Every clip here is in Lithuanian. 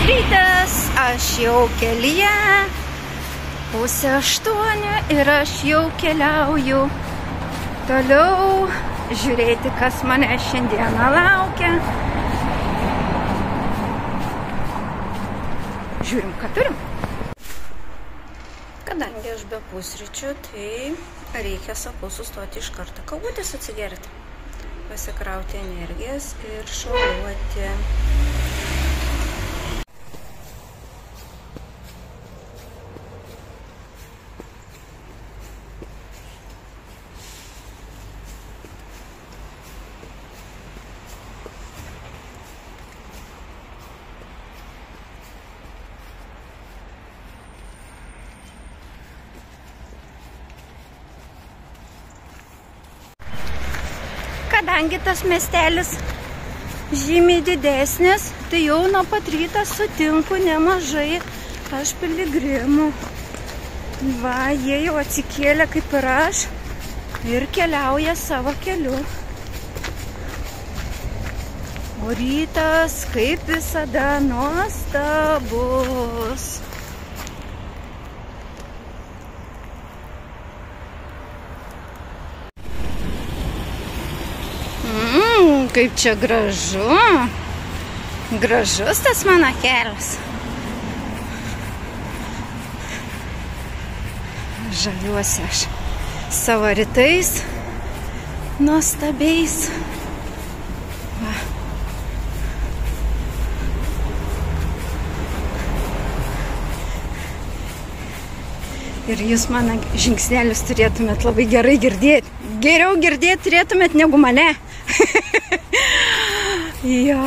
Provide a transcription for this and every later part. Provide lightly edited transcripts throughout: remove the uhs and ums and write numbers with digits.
rytas, aš jau kelyje, 7:30 ir aš jau keliauju toliau žiūrėti, kas mane šiandieną laukia. Žiūrim, ką turim. Kadangi aš be pusryčių, tai reikia, sakau, sustoti iš karto kavutės atsigerti, pasikrauti energijas ir šauluoti. Kadangi tas miestelis žymiai didesnis, tai jau nuo pat ryto sutinku nemažai aš piligrimų. Va, jie jau atsikėlė kaip ir aš ir keliauja savo keliu. O rytas, kaip visada, nuostabus. Kaip čia gražu. Gražus tas mano kelias. Žaliuosi aš savo rytais nuostabiais. Va. Ir jūs mano žingsnelius turėtumėt labai gerai girdėti. Geriau girdėti turėtumėt negu mane. Jo.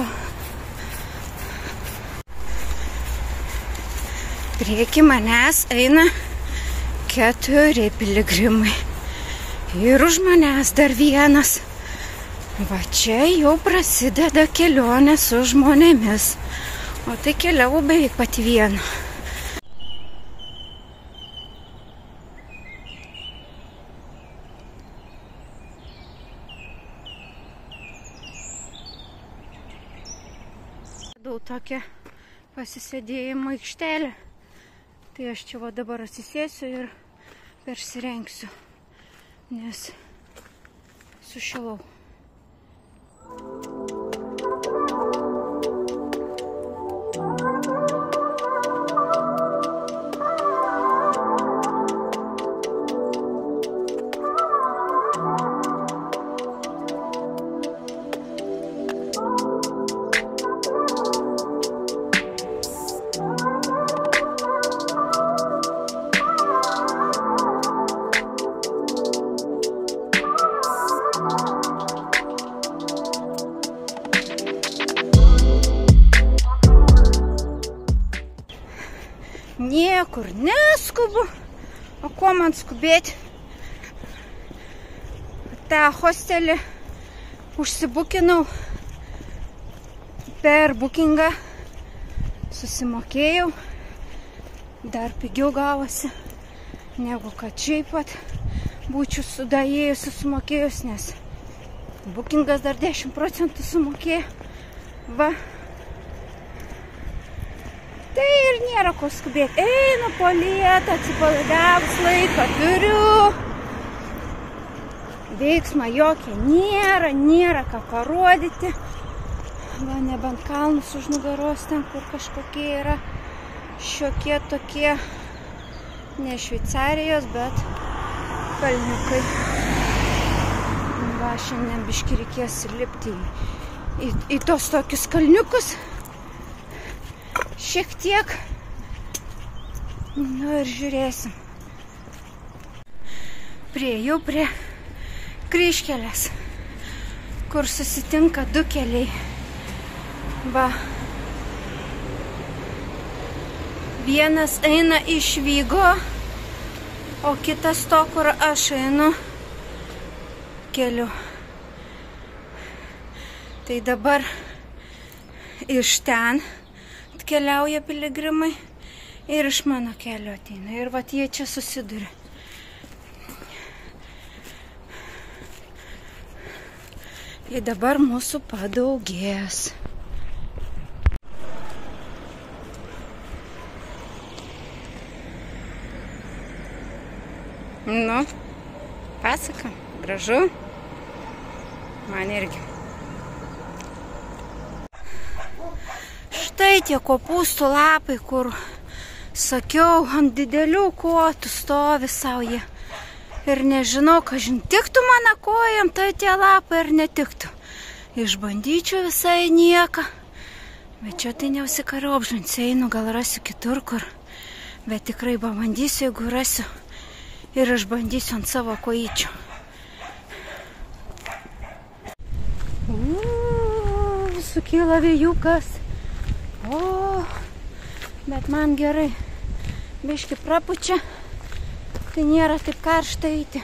Prieki manęs eina 4 piligrimai. Ir už manęs dar vienas. Va čia jau prasideda kelionė su žmonėmis. O tai keliavau beveik pati viena. Tokia pasisėdėjimo aikštelė. Tai aš čia va dabar atsisėsiu ir persirengsiu, nes sušilau. Niekur neskubu, o kuo man skubėti? tą hostelį užsibukinau per bookingą, susimokėjau, dar pigiau gavosi, negu kad šiaip pat būčiau sudaėjus susimokėjus, nes bookingas dar 10% sumokėjo. Va. Tai ir nėra ko skubėti. Einu po lietą, atsipalaidavus laiką turiu. Veiksma jokia nėra ką parodyti. Va, nebent kalnus už nugaros ten, kur kažkokie yra šiokie tokie, ne Šveicarijos, bet kalniukai. Va, šiandien biškį reikės lipti į tos tokius kalniukus. Šiek tiek. Nu ir žiūrėsim. Priėjau prie kryžkelės, kur susitinka du keliai. Va. Vienas eina iš Vygo, o kitas to, kur aš einu, keliu. Tai dabar iš ten keliauja piligrimai ir iš mano kelio ateina. Ir vat jie čia susiduria. Ir dabar mūsų padaugės. Nu, pasaka, gražu. Man irgi. Štai tie kopūstų lapai, kur, sakiau, ant didelių kotų stovi savo jie. Ir nežinau, kažin tiktų mano kojam, tai tie lapai ar netiktų. Išbandyčiau visai nieką. Bet čia tai neusikariobžinsiu, einu, gal rasiu kitur kur. Bet tikrai pabandysiu, jeigu rasiu. Ir išbandysiu ant savo kojyčių. Sukyla vėjukas. O, bet man gerai. Biški prapučia. Tai nėra taip karšta eiti.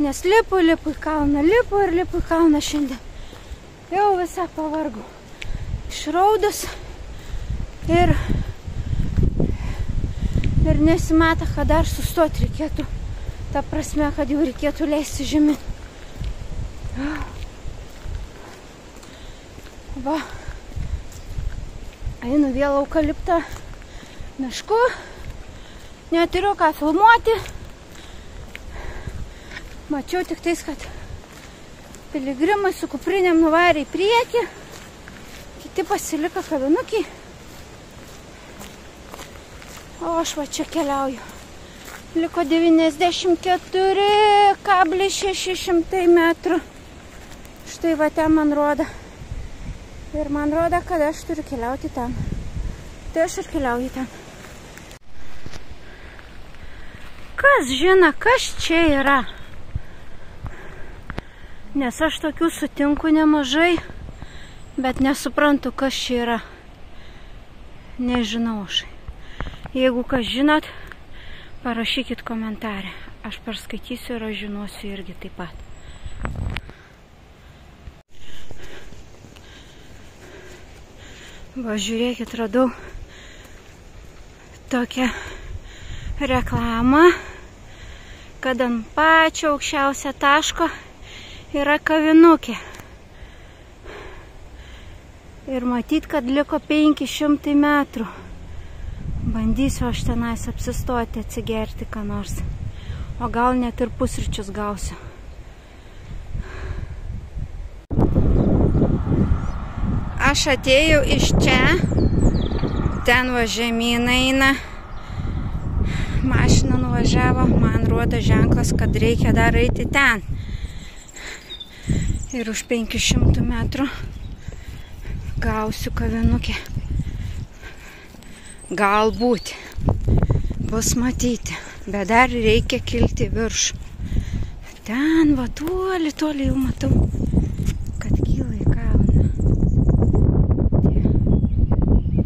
Nes lipu į kalną, lipu į kalną šiandien. Jau visą pavargau. Išraudus. Ir nesimata, kad dar sustoti reikėtų. Ta prasme, kad jau reikėtų leisti žemyn. Va. Einu vėl eukaliptą mišku. Neturiu ką filmuoti. Mačiau tik tais, kad piligrimai su kuprinėm nuvarė į priekį. Kiti pasilika kavinukiai. O aš va čia keliauju. Liko 94,600 metrų. Štai va ten man rodo. Ir man rodo, kad aš turiu keliauti ten. Tai aš ir keliauju ten. Kas žino, kas čia yra? Nes aš tokių sutinku nemažai, bet nesuprantu, kas čia yra. Nežinau aš. Jeigu kas žinot, parašykit komentarę. Aš perskaitysiu ir aš žinosiu irgi taip pat. Va, žiūrėkit, radau tokią reklamą, kad ant pačio aukščiausio taško yra kavinukė. Ir matyt, kad liko 500 metrų. Bandysiu aš tenais apsistoti, atsigerti ką nors. O gal net ir pusryčius gausiu. Aš atėjau iš čia. Ten va žemyn eina. Mašina nuvažiavo. Man rodo ženklas, kad reikia dar eiti ten. Ir už 500 metrų gausiu kavinukę. Galbūt bus matyti, bet dar reikia kilti virš. Ten va toli jau matau, kad kyla į kalną. Tie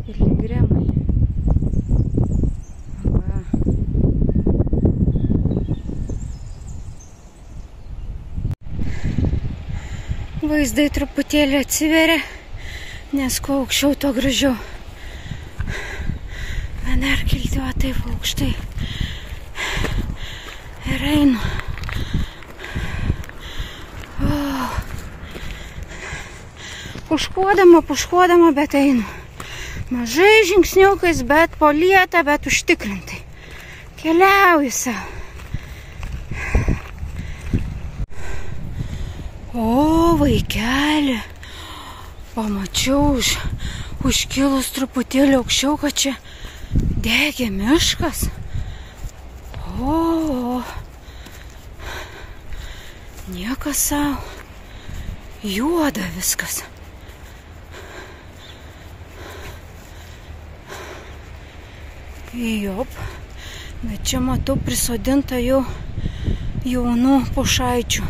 piligrimai. Va. Vaizdai truputėlį atsiveria, nes kuo aukščiau, to gražiau. Dar kilti va taip aukštai. Ir einu. Puškuodama, bet einu. Mažai žingsniukais, bet po lietą, bet užtikrintai. Keliauju savo. O, vaikeli. Pamačiau užkilus truputėlį aukščiau, kad čia degė miškas. O, niekas savo. Juoda viskas. Jop. Bet čia matau prisodinta jau jaunų pušaičių.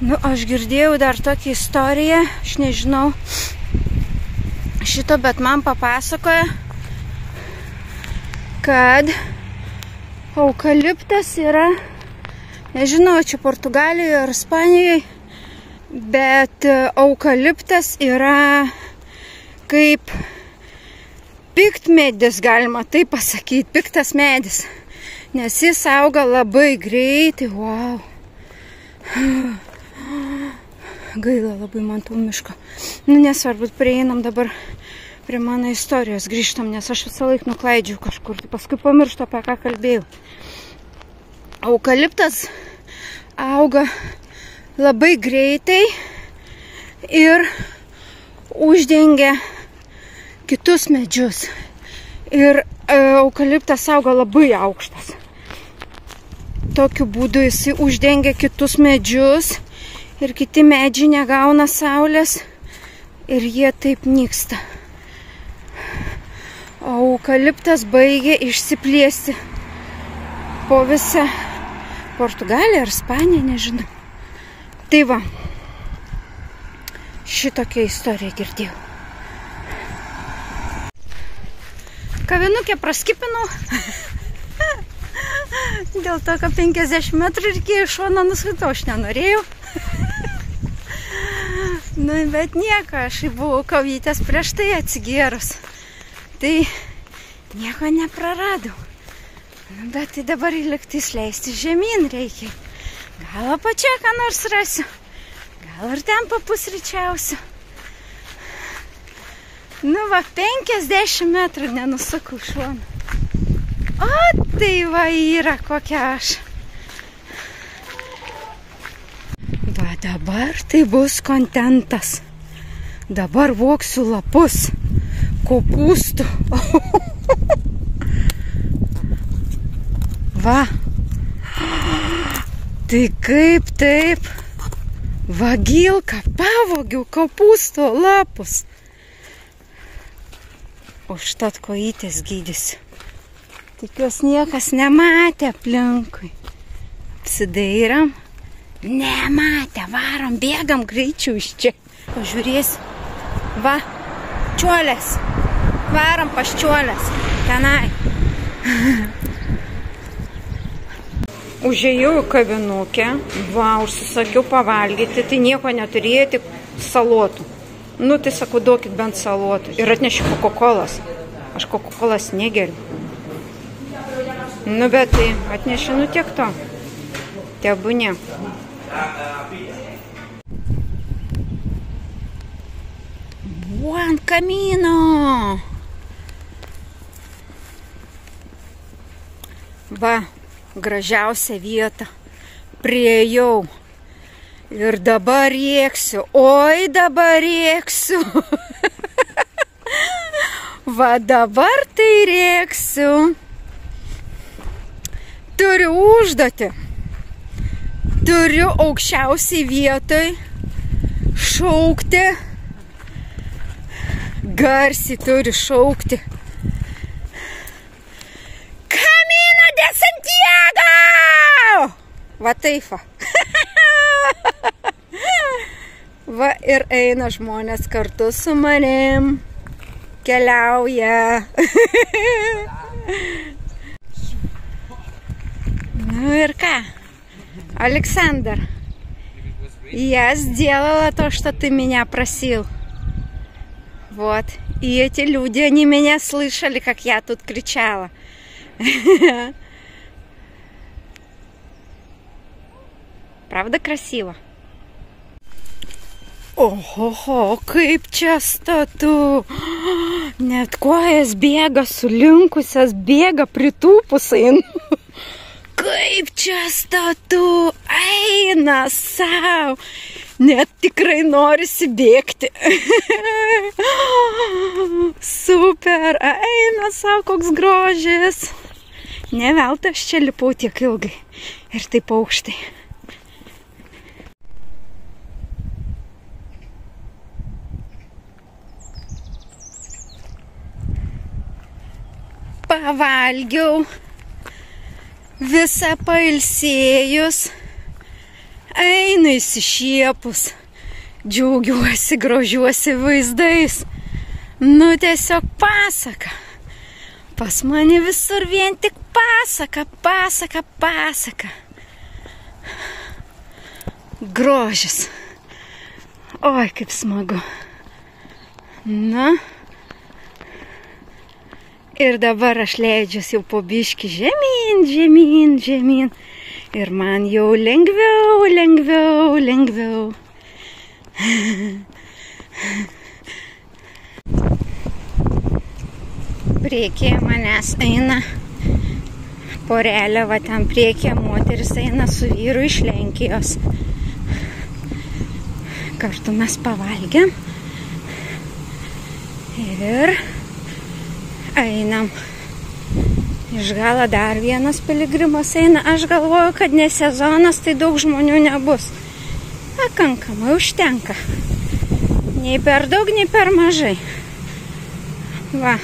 Nu, aš girdėjau dar tokią istoriją. Aš nežinau šito, bet man papasakoja, kad eukaliptas yra, nežinau, čia Portugalijoje ar Ispanijoje, bet eukaliptas yra kaip piktmedis, galima taip pasakyti, piktas medis, nes jis auga labai greitai. Wow. Gaila labai man to miško. Nu, nesvarbu, prieinam dabar prie mano istorijos grįžtam, nes aš visą laiką nuklaidžiu kažkur, tai paskui pamirštu, apie ką kalbėjau. Eukaliptas auga labai greitai ir uždengia kitus medžius. Ir eukaliptas auga labai aukštas. Tokiu būdu jisai uždengia kitus medžius ir kiti medžiai negauna saulės ir jie taip nyksta. O eukaliptas baigia išsiplėsti po visą Portugaliją ar Ispaniją, nežinau. Tai va, šitokią istoriją girdėjau. Kavinukę praskipinau. Dėl to, kad 50 metrų reikėjo iš šono nuskritau, aš nenorėjau. Nu, bet nieko, aš buvau kavytės prieš tai atsigėrus. Tai nieko nepraradau. Nu, bet tai dabar lygtais leisti žemyn reikia. Gal apačia ką nors rasiu. Gal ir ten papusryčiausiu. Nu va, 50 metrų nenusakau šoną. O, tai va yra kokia aš. Va dabar tai bus kontentas. Dabar voksiu lapus, kopūstų. Va. Tai kaip taip? Vagilka, pavogiau kopūstų lapus. Užtat kojytės gydysiu. Tikiuosi niekas nematė aplinkui. Apsidairam. Nematė, varom, bėgam greičiau iš čia. Pažiūrėsi. Va, čiuolės. Varom pas čiuolės. Tenai. Užėjau į kavinukę. Va, užsisakiau pavalgyti. Tai nieko neturėjo, tik salotų. Nu, tai sakau, duokit bent salotų. Ir atnešiu Coca-Colas. Aš Coca-Colas negeriu. Nu, bet tai atnešiu, nu tiek to. Tebūnė. O, ant kamino. Va, gražiausia vieta. Priėjau. Ir dabar rėksiu. Oi, dabar rėksiu. Va, dabar tai rėksiu. Turiu užduotį. Turiu aukščiausiai vietoj šaukti. Garsiai turiu šaukti. Camino de Santiago! Va taip va. Va ir eina žmonės kartu su manim. Keliauja. Ну и ка, Александр, я сделала то, что ты меня просил. Вот. И эти люди, они меня слышали, как я тут кричала. Правда красиво? Oho, kaip čia statu. Net kojas bėga sulinkusias, bėga pritūpusiai. Kaip čia statu. Eina sau. Net tikrai norisi bėgti. Super. Eina sau, koks grožis. Ne veltui aš čia lipau tiek ilgai. Ir taip aukštai. Pavalgiau, visą pailsėjus, einu įsišiepus, džiaugiuosi, grožiuosi vaizdais. Nu, tiesiog pasaka. Pas mane visur vien tik pasaka, pasaka, pasaka. Grožis. Oi, kaip smagu. Na. Ir dabar aš leidžiuosi jau po biškį žemyn, žemyn, žemyn. Ir man jau lengviau, lengviau, lengviau. priekyje manęs eina porelė, va ten priekyje moteris eina su vyru iš Lenkijos. Kartu mes pavalgėm ir einam. Iš galo dar vienas piligrimas eina. Aš galvoju, kad ne sezonas, tai daug žmonių nebus. Pakankamai užtenka. Nei per daug, nei per mažai. Va.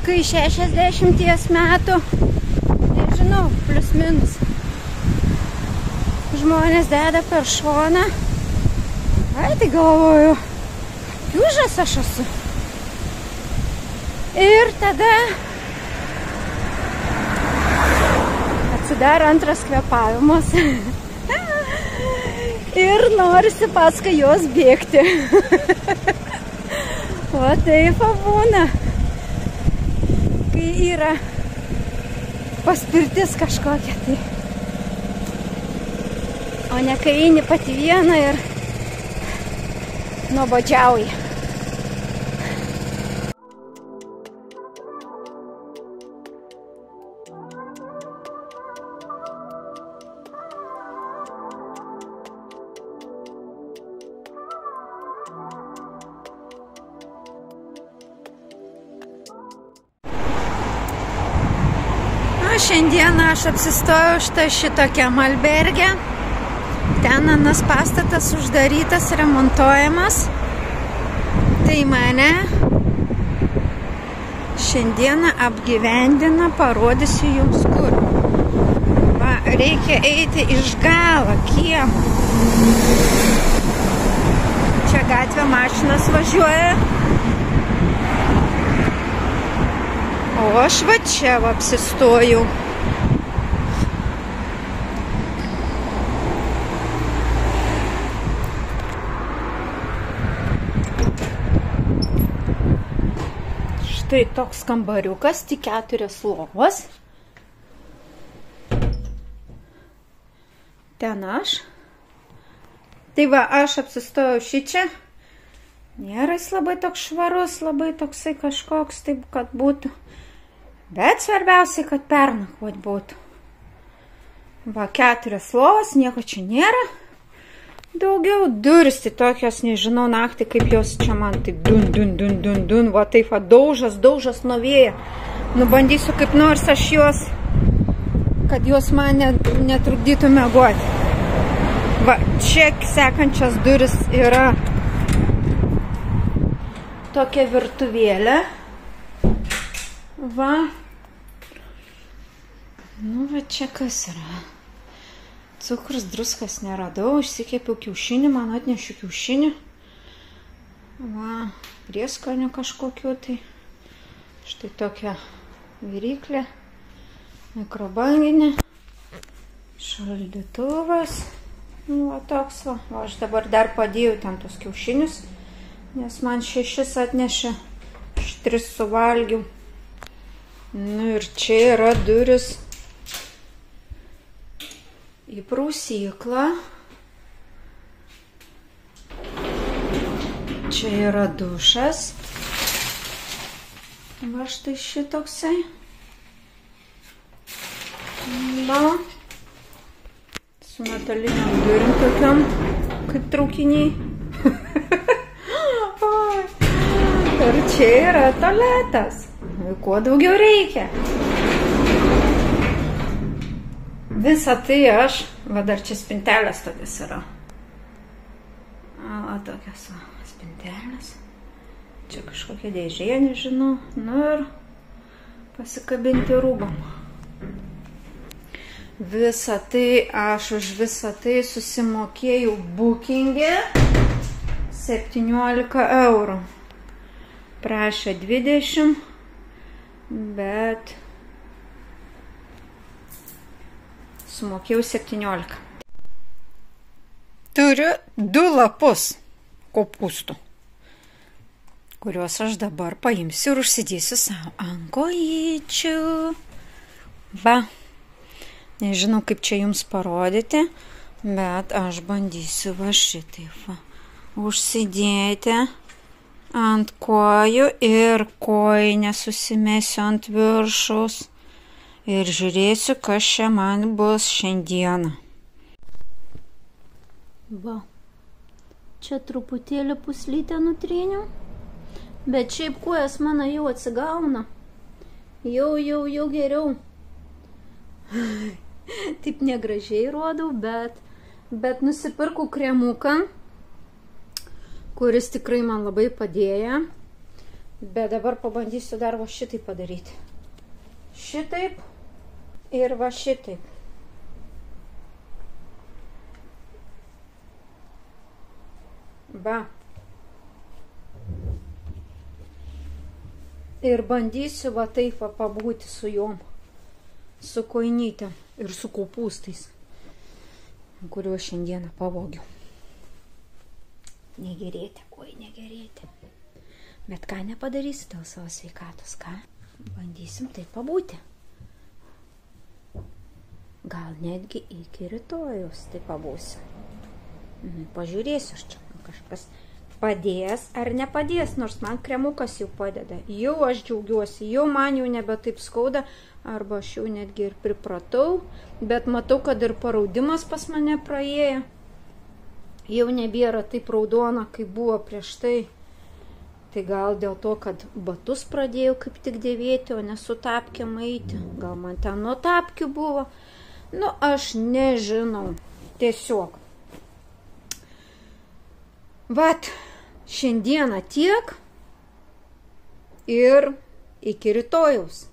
Kai 60 metų, nežinau, plius minus, žmonės deda per šoną. Ai, tai galvoju, kiužas aš esu. Ir tada atsidaro antras kvėpavimas. Ir norisi paskui jos bėgti. O taip būna, kai yra paspirtis kažkokia tai. O ne kai eini pati viena ir nuobodžiauji. Šiandieną aš apsistojau šitokiam alberge. Ten anas pastatas uždarytas, remontuojamas. Tai mane šiandieną apgyvendina, parodysiu jums kur. Va, reikia eiti iš galo kiemo. Čia gatvė mašinas važiuoja. O aš va čia apsistojau. Štai toks kambariukas, tik 4 lovos. Ten aš. Tai va, aš apsistojau šičia. Nėra jis labai toks švarus, labai toksai kažkoks, taip, kad būtų. Bet svarbiausiai, kad pernakvot būtų. Va, 4 lovos, nieko čia nėra. Daugiau duris, tai tokios, nežinau, naktį, kaip jos čia man taip dun, va taip, va, daužas nuo vėjo. Nubandysiu kaip nors aš jos, kad jos man netrukdytų miegoti. Va, čia sekančias duris yra tokia virtuvėlė. Va. Nu, va čia kas yra. Cukrus, druskas neradau. Išsikepiau kiaušinį, man atnešiu kiaušinį. Va, prieskonių kažkokiu tai. Štai tokia viryklė. Mikrobanginė. Šaldytuvas. Nu, va toks va. O aš dabar dar padėjau ten tos kiaušinius, nes man 6 atnešė. Aš 3 suvalgiau. Nu ir čia yra duris į prausyklą. Čia yra dušas. Va štai šitoksai. Va. Su metaliniam durim tokiam, kaip traukiniai. Ir čia yra tualetas. Kuo daugiau reikia. Visą tai aš, va dar čia spintelės tokias yra. O tokias va, spintelės. Čia kažkokia dėžė, nežinau. Nu ir pasikabinti rūbam. Visą tai, aš už visą tai susimokėjau bookingė 17 eurų. Prašė 20, bet sumokėjau 17. Turiu 2 lapus kopūstų, kuriuos aš dabar paimsiu ir užsidėsiu savo ant kojyčių. Va, nežinau kaip čia jums parodyti. Bet aš bandysiu va šitaip va. Užsidėti ant kojų ir kojinę susimesiu ant viršaus. Ir žiūrėsiu, kas čia man bus šiandieną. Va. Čia truputėlį puslytę nutryniau. Bet šiaip kojas mano jau atsigauna. Jau geriau. Taip negražiai rodau, bet nusipirkau kremuką, kuris tikrai man labai padėjo. Bet dabar pabandysiu dar va šitaip padaryti. Šitaip ir va šitaip. Va. Ir bandysiu va taip va pabūti su jom, su koinytėm ir su kopūstais, kuriuos šiandieną pavogiau. Negerėti, oi negerėti. Bet ką nepadarysi dėl savo sveikatos, ką? Bandysim taip pabūti. Gal netgi iki rytojus taip pabūsiu. Pažiūrėsiu aš čia, kažkas padės ar nepadės, nors man kremukas jau padeda. Jau aš džiaugiuosi, jau man jau nebe taip skauda, arba aš jau netgi ir pripratau, bet matau, kad ir paraudimas pas mane praėjo. Jau nebėra taip raudona, kaip buvo prieš tai. Tai gal dėl to, kad batus pradėjau kaip tik dėvėti, o ne su tapkėm eiti. Gal man ten nuo tapkių buvo. Nu, aš nežinau. Tiesiog. Vat, šiandieną tiek ir iki rytojaus.